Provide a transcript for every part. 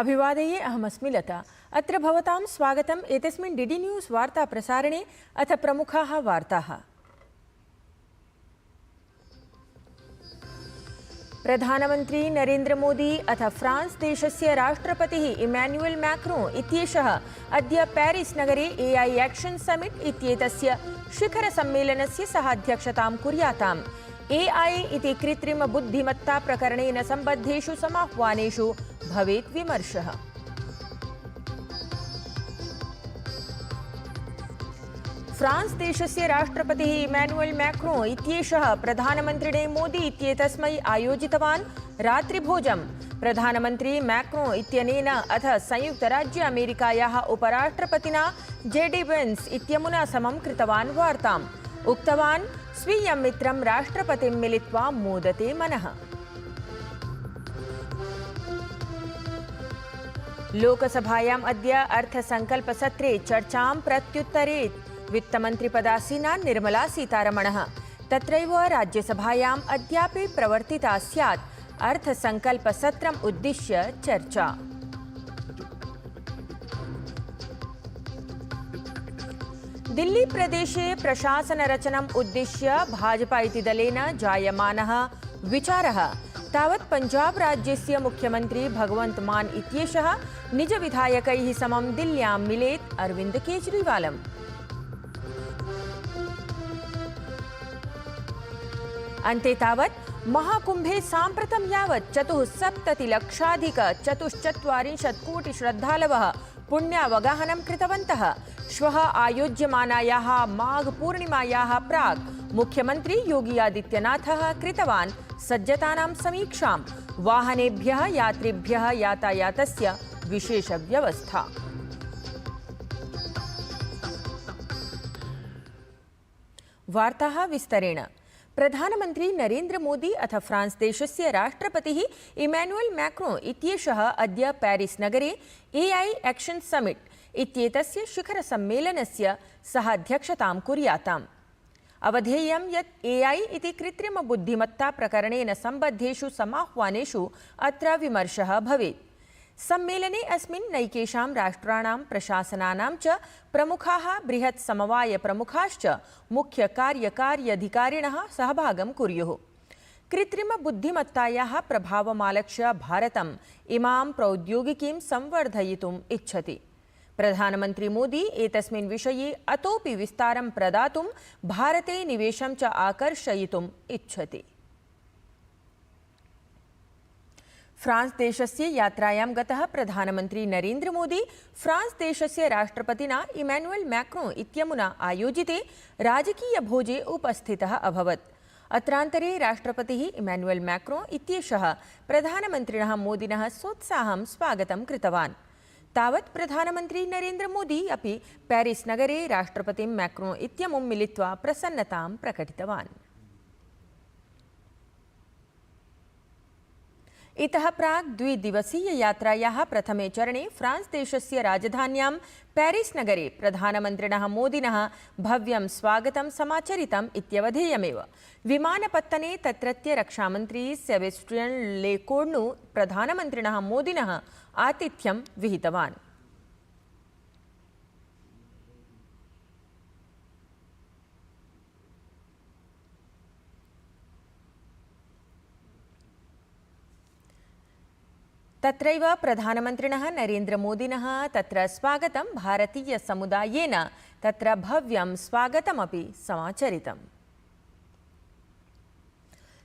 अभिवादये अहमस्मि लता। अत्र भवतां स्वागतम् एतस्मिन् डीडी न्यूज़ वार्ता प्रसारणे। अथ प्रमुखाः वार्ताः। प्रधानमन्त्री नरेन्द्र मोदी अथ फ्रांस देशस्य राष्ट्रपतिः इमैनुअल मैक्रोन् इत्येषः अद्य पेरिस् नगरे AI एक्शन समिट इत्येतस्य शिखरसम्मेलनस्य सह अध्यक्षतां कुर्याताम्। AI इति कृत्रिमबुद्धिमत्ता प्रकरणेन सम्बद्धेषु समाह्वानेषु भवेत् विमर्शः। फ्रांस देशस्य राष्ट्रपतिः इमैनुअल मैक्रोन् इत्येषः प्रधानमन्त्रिणे मोदी इत्येतस्मै आयोजितवान् रात्रिभोजम्। प्रधानमन्त्री मैक्रोन् इत्यनेन अथ संयुक्तराज्य अमेरिकायाः उपराष्ट्रपतिना JD वेन्स् इत्यमुना समं कृतवान् वार्ताम्। उक्तवान् स्वीयं मित्रं राष्ट्रपतिं मिलित्वा मोदते मनः। लोकसभायाम् अद्य अर्थसंकल्पसत्रे चर्चां प्रत्युत्तरेत् वित्तमन्त्रिपदासीना निर्मला सीतारमणः। तत्रैव राज्यसभायाम् अद्यापि प्रवर्तिता स्यात् अर्थसंकल्पसत्रम् उद्दिश्य चर्चा। दिल्ली प्रदेशे प्रशासनरचनम् उद्दिश्य भाजपा इति दलेन जायमानः विचारः। तावत् पंजाब राज्यस्य मुख्यमंत्री भगवंत मान इत्येषः निजविधायकैः समं दिल्ल्यां मिलेत् अरविंद केजरीवालम्। अन्ते तावत् महाकुंभे साम्प्रतं यावत् 74,00,000 कोटि श्रद्धालवः पुण्यावगाहनं कृतवन्तः। श्वः आयोज्यमानायाः माघ पूर्णिमायाः प्राक् मुख्यमंत्री योगी आदित्यनाथः कृतवान् सज्जतानां समीक्षां। वाहनेभ्यः यात्रिभ्यः यातायातस्य विशेष व्यवस्था। वार्ताः विस्तरेण। प्रधानमंत्री नरेन्द्र मोदी अथ फ्रांस देशस्य राष्ट्रपतिः इमैनुअल मैक्रोन् इत्येषः अद्य पेरिस् नगरे AI एक्शन समिट इत्येतस्य शिखरसम्मेलनस्य सह अध्यक्षतां कुर्याताम्। अवधेयं यत् AI इति कृत्रिमबुद्धिमत्ता प्रकरणेन सम्बद्धेषु समाह्वानेषु अत्र विमर्शः भवेत्। सम्मेलने अस्मिन् नैकेषां राष्ट्राणां प्रशासनानां च प्रमुखाः बृहत् समवाय प्रमुखाश्च मुख्यकार्यकार्यधिकारिणः सहभागं कुर्युः। कृत्रिमबुद्धिमत्तायाः प्रभावमालक्ष्य भारतम् इमां प्रौद्योगिकीं संवर्धयितुम् इच्छति। प्रधानमन्त्री मोदी एतस्मिन् विषये अतोपि विस्तारं प्रदातुं भारते निवेशं च आकर्षयितुम् इच्छति। फ्रांस देशस्य यात्रायां गतः प्रधानमन्त्री नरेन्द्र मोदी फ्रांस देशस्य राष्ट्रपतिना इमैनुअल मैक्रोन् इत्यमुना आयोजिते राजकीयभोजे उपस्थितः अभवत्। अत्रान्तरे राष्ट्रपतिः इमैनुअल मैक्रोन् इत्येषः प्रधानमन्त्रिणः मोदिनः सोत्साहं स्वागतं कृतवान्। तावत् प्रधानमन्त्री नरेन्द्र मोदी अपि पेरिस् नगरे राष्ट्रपतिं मैक्रोन् इत्यमुं मिलित्वा प्रसन्नतां प्रकटितवान्। इतः प्राक् द्विदिवसीययात्रायाः प्रथमे चरणे फ्रांस देशस्य राजधान्यां पेरिस् नगरे प्रधानमन्त्रिणः मोदिनः भव्यं स्वागतं समाचरितम् इत्यवधेयमेव। विमानपत्तने तत्रत्य रक्षामन्त्री सेबेस्टियन् लेकोर्नु प्रधानमन्त्रिणः मोदिनः आतिथ्यं विहितवान्। तत्रैव प्रधानमन्त्रिणः नरेन्द्र मोदिनः तत्र स्वागतं भारतीयसमुदायेन तत्र भव्यं स्वागतमपि समाचरितम्।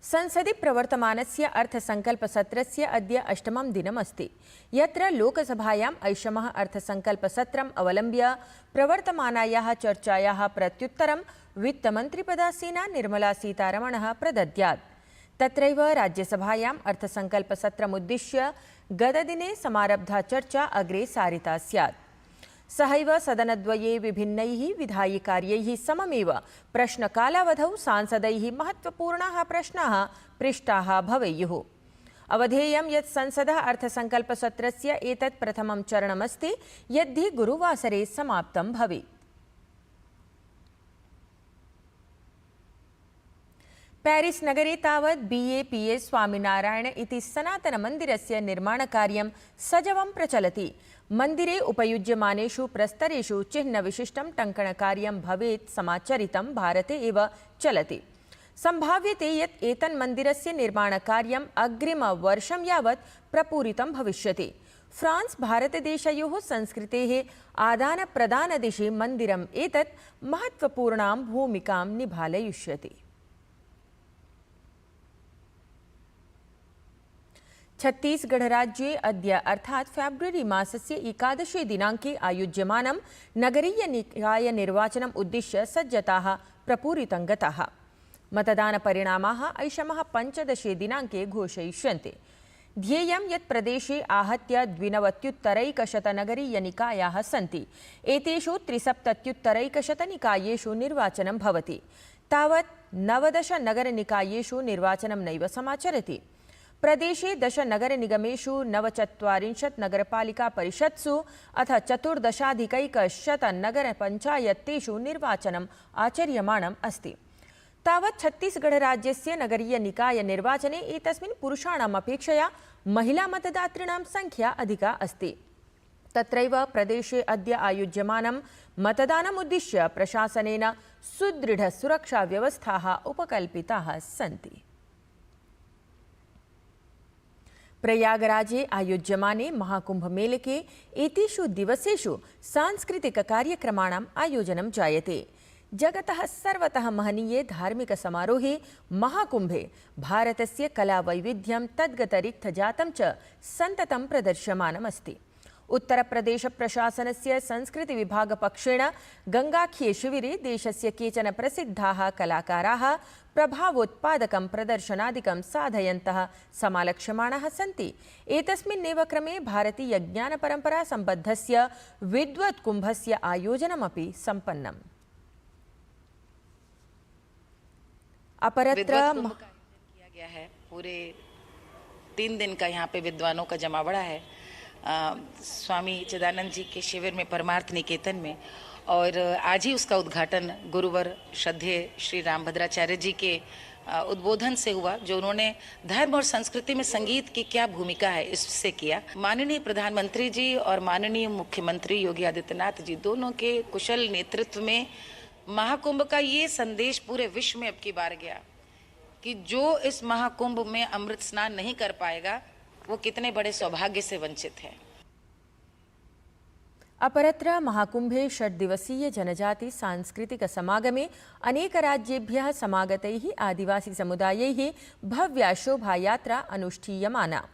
संसदि प्रवर्तमानस्य अर्थसंकल्पसत्रस्य अद्य अष्टमं दिनमस्ति, यत्र लोकसभायाम् ऐषमः अर्थसंकल्पसत्रम् अवलम्ब्य प्रवर्तमानायाः चर्चायाः प्रत्युत्तरं वित्तमन्त्रिपदासीना निर्मला सीतारमणः प्रदद्यात्। तत्रैव राज्यसभायाम् अर्थसंकल्पसत्रमुद्दिश्य गतदिने समारब्धा चर्चा अग्रे सारिता स्यात्। सहैव सदनद्वये विभिन्नैः विधायिकार्यैः सममेव प्रश्नकालावधौ सांसदैः महत्वपूर्णाः प्रश्नाः पृष्टाः भवेयुः। अवधेयं यत् संसदः अर्थसंकल्पसत्रस्य एतत् प्रथमं चरणमस्ति, यद्धि गुरुवासरे समाप्तं भवेत्। पेरिस् नगरे तावत् BAPS स्वामिनारायण इति सनातनमन्दिरस्य निर्माणकार्यं सजवं प्रचलति। मन्दिरे उपयुज्यमानेषु प्रस्तरेषु चिह्नविशिष्टं टङ्कणकार्यं भवेत् समाचरितं भारते एव चलति। सम्भाव्यते यत् एतन्मन्दिरस्य निर्माणकार्यम् अग्रिमवर्षं यावत् प्रपूरितं भविष्यति। फ्रांस् भारतदेशयोः संस्कृतेः आदानप्रदानदिशि मन्दिरम् एतत् महत्त्वपूर्णां भूमिकां निभालयिष्यति। छत्तीसगढ़ राज्ये अद्य अर्थात् फेब्रुवरी मासस्य 11 दिनाङ्के आयोज्यमानं नगरीयनिकायनिर्वाचनम् उद्दिश्य सज्जताः प्रपूरितं गताः। मतदानपरिणामाः ऐषमः 15 दिनाङ्के घोषयिष्यन्ते। ध्येयं यत् प्रदेशे आहत्य 92,100 नगरीयनिकायाः सन्ति। एतेषु 73,100 निकायेषु निर्वाचनं भवति। तावत् 19 नगरनिकायेषु निर्वाचनं नैव समाचरति। प्रदेशे 10 नगरनिगमेषु 49 नगरपालिकापरिषत्सु अथ 14,100 नगरपञ्चायत्तेषु निर्वाचनम् आचर्यमाणम् अस्ति। तावत् छत्तीसगढ़राज्यस्य नगरीयनिकायनिर्वाचने एतस्मिन् पुरुषाणाम् अपेक्षया महिलामतदातॄणां संख्या अधिका अस्ति। तत्रैव प्रदेशे अद्य आयोज्यमानं मतदानमुद्दिश्य प्रशासनेन सुदृढसुरक्षाव्यवस्थाः उपकल्पिताः सन्ति। प्रयागराजे आयोज्यमाने महाकुम्भमेलके एतेषु दिवसेषु सांस्कृतिककार्यक्रमाणाम् आयोजनं जायते। जगतः सर्वतः महनीये धार्मिकसमारोहे महाकुम्भे भारतस्य कलावैविध्यं तद्गतरिक्तजातं च सन्ततं प्रदर्श्यमानमस्ति। उत्तरप्रदेशप्रशासनस्य संस्कृतिविभागपक्षेण गङ्गाख्ये शिविरे देशस्य केचन प्रसिद्धाः कलाकाराः प्रभावोत्पादकं प्रदर्शनादिकं साधयन्तः समालक्ष्यमाणाः सन्ति। एतस्मिन्नेव क्रमे भारतीयज्ञानपरम्परासम्बद्धस्य विद्वत्कुम्भस्य आयोजनमपि सम्पन्नम्। अपरत्र किया गया है। पूरे 3 दिन का यहाँ पे विद्वानों का जमावड़ा है स्वामी चिदानंद जी के शिविर में परमार्थ निकेतन में, और आज ही उसका उद्घाटन गुरुवर श्रद्धेय श्री रामभद्राचार्य जी के उद्बोधन से हुआ, जो उन्होंने धर्म और संस्कृति में संगीत की क्या भूमिका है इससे किया। माननीय प्रधानमंत्री जी और माननीय मुख्यमंत्री योगी आदित्यनाथ जी दोनों के कुशल नेतृत्व में महाकुंभ का ये संदेश पूरे विश्व में अब की बार गया कि जो इस महाकुंभ में अमृत स्नान नहीं कर पाएगा वो कितने बड़े सौभाग्य से वंचित है। अपरत्र महाकुंभे 6 दिवसीय जनजाति सांस्कृतिक समागमे अनेक राज्येभ्यः समागतैः आदिवासी समुदायैः भव्या शोभायात्रा अनुष्ठीयमाना।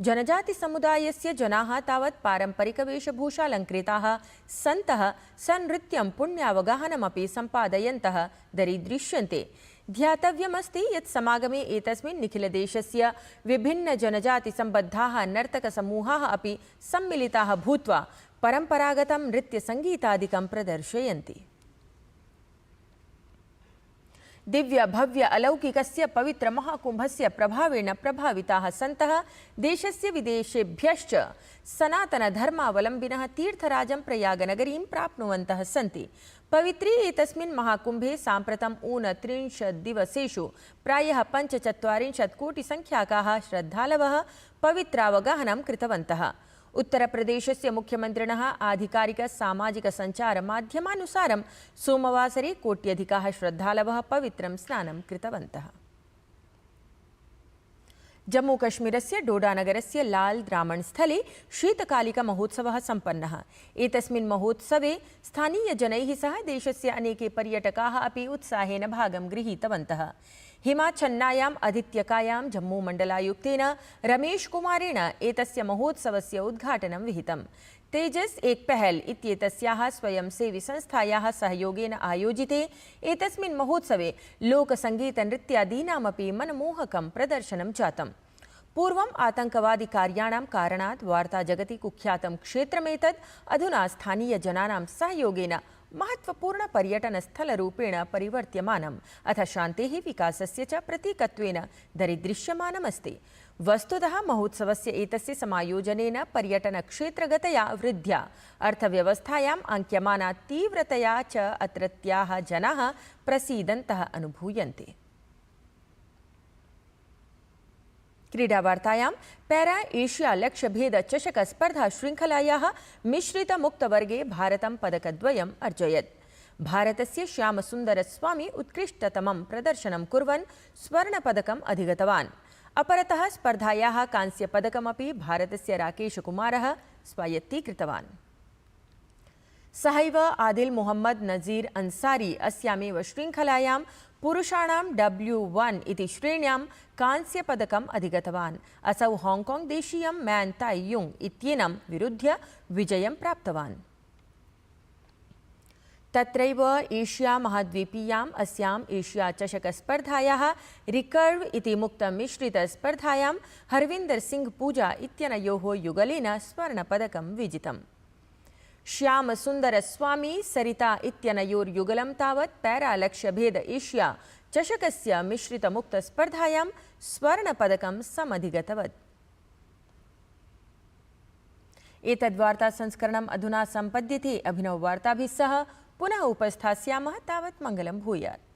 जनजाति समुदायस्य जनाः तावत् पारम्परिकवेशभूषालङ्कृताः सन्तः सनृत्यं पुण्यावगाहनमपि सम्पादयन्तः दरीदृश्यन्ते। ध्यातव्यमस्ति यत् समागमे एतस्मिन् निखिलदेशस्य विभिन्नजनजातिसम्बद्धाः नर्तकसमूहाः अपि सम्मिलिताः भूत्वा परम्परागतं नृत्यसङ्गीतादिकं प्रदर्शयन्ति। दिव्य भव्य अलौकिकस्य पवित्र महाकुंभस्य प्रभावेण प्रभाविताः सन्तः देशस्य विदेशेभ्यश्च सनातनधर्मावलम्बिनः तीर्थराजं प्रयागनगरीं प्राप्नुवन्तः सन्ति। पवित्रे एतस्मिन् महाकुम्भे साम्प्रतं 29 दिवसेषु प्रायः 45 कोटिसंख्याकाः श्रद्धालवः पवित्रावगाहनं कृतवन्तः। उत्तरप्रदेशस्य मुख्यमन्त्रिणः आधिकारिक सामाजिक सञ्चारमाध्यमानुसारं सोमवासरे कोट्यधिकाः श्रद्धालवः पवित्रं स्नानं कृतवन्तः। जम्मूकश्मीरस्य डोडानगरस्य लाल द्रामणस्थले शीतकालिकमहोत्सवः सम्पन्नः। एतस्मिन् महोत्सवे स्थानीयजनैः सह देशस्य अनेके पर्यटकाः अपि उत्साहेन भागं गृहीतवन्तः। हिमाच्छन्नायाम् आदित्यकायां जम्मूमण्डलायुक्तेन रमेशकुमारेण एतस्य महोत्सवस्य उद्घाटनं विहितम्। तेजस एक पहल इत्येतस्याः स्वयंसेवी संस्थायाः सहयोगेन आयोजिते एतस्मिन् महोत्सवे लोकसङ्गीतनृत्यादीनामपि मनमोहकं प्रदर्शनं जातम्। पूर्वम् आतङ्कवादिकार्याणां कारणात् वार्ताजगति कुख्यातं क्षेत्रमेतत् अधुना स्थानीयजनानां सहयोगेन महत्त्वपूर्णपर्यटनस्थलरूपेण परिवर्त्यमानम् अथ शान्तेः विकासस्य च प्रतीकत्वेन दरीदृश्यमानमस्ति। वस्तुतः महोत्सवस्य एतस्य समायोजनेन पर्यटनक्षेत्रगतया वृद्ध्या अर्थव्यवस्थायाम् आङ्क्यमाना तीव्रतया च अत्रत्याः जनाः प्रसीदन्तः अनुभूयन्ते। क्रीडावार्तायां पैरा एशिया लक्ष्यभेद चषक स्पर्धा श्रृङ्खलायाः मिश्रितमुक्तवर्गे भारतं पदकद्वयम् अर्जयत्। भारतस्य श्यामसुन्दरस्वामी उत्कृष्टतमं प्रदर्शनं कुर्वन् स्वर्णपदकम् अधिगतवान्। अपरतः स्पर्धायाः कांस्यपदकमपि भारतस्य राकेशकुमारः स्वायत्तीकृतवान्। सहैव आदिल मोहम्मद नजीर अंसारी अस्यामेव श्रृङ्खलायां पुरुषाणां W1 इति श्रेण्यां कांस्यपदकम् अधिगतवान्। असौ हाङ्काङ्ग् देशीयं मैन् ताई युङ्ग् इत्येनं विरुध्य विजयं प्राप्तवान्। तत्रैव एशिया महाद्वीपीयाम् अस्याम् एशिया चषक स्पर्धायाः रिकर्व इति मुक्तमिश्रितस्पर्धायां हरविन्दर सिंह पूजा इत्यनयोः युगलेन स्वर्णपदकं विजितम्। श्यामसुन्दरस्वामी सरिता इत्यनयोर्युगलं तावत् पैरालक्ष्यभेद एशिया चषकस्य मिश्रितमुक्तस्पर्धायां स्वर्णपदकं समधिगतवत्। एतद्वार्तासंस्करणम् अधुना सम्पद्यते। अभिनववार्ताभिः सह पुनः उपस्थास्यामः। तावत् मङ्गलं भूयात्।